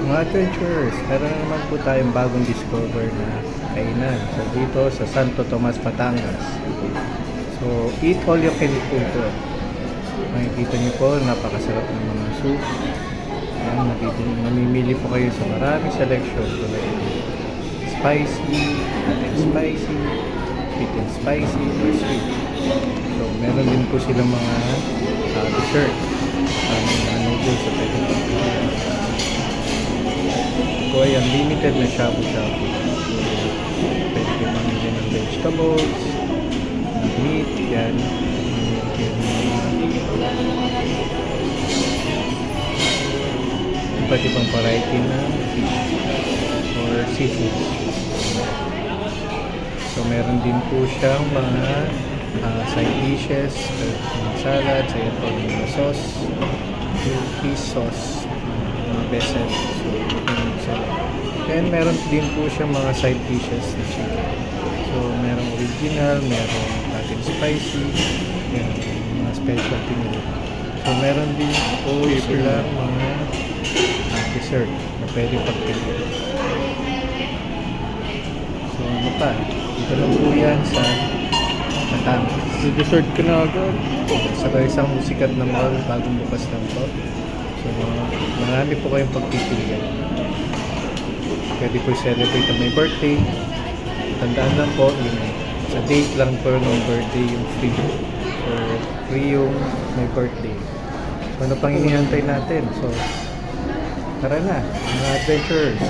Mga adventurers, meron na naman po tayong bagong discover na kainan. So dito sa Santo Tomas, Batangas. So eat all you can eat po ito. Makikita niyo po, napakasarap ng mga soup. Ayan, mamimili po kayo sa maraming selection. Tulad spicy, hot and spicy, sweet and spicy, or sweet. So meron din po silang mga dessert. Mga noodles sa pwede po. Ito ay unlimited na shabu-shabu. So, pwede kayo mamili ng vegetables, ng meat, yan. Iba't ibang variety na fish or seafood. So, meron din po siyang mga side dishes, mga salads, ayan po mga sauce, yung fish sauce, mga besan. So, and meron din po siyang mga side dishes na chicken. So, merong original, merong hot and spicy, yan, mga specialty nila. So, meron din po silang mga dessert na pwede pagpili. So, ano pa? Dito lang po yan sa Batangas. Dessert ka na agad. Sa isang sikat na mall, bagong bukas lang po. So, marami po kayong pagpipilian. Pwede po celebrate ang may birthday. Tandaan lang po, yung sa date lang po ng birthday yung free. Or free yung may birthday. So, ano pang hinihantay natin? So, tara na, mga adventurers.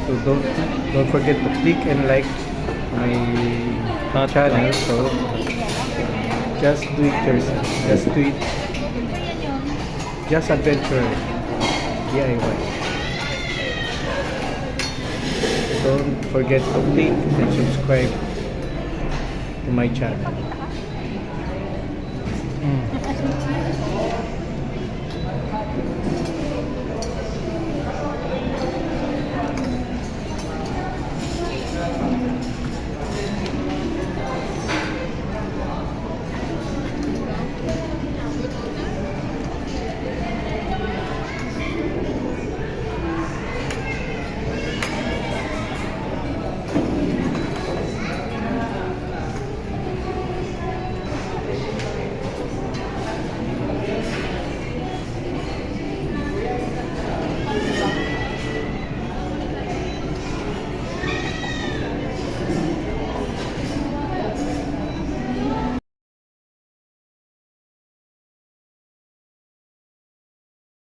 So, don't forget to click and like my channel. So, just do it yourself. Just do it. Just adventure DIY. Don't forget to click and subscribe to my channel.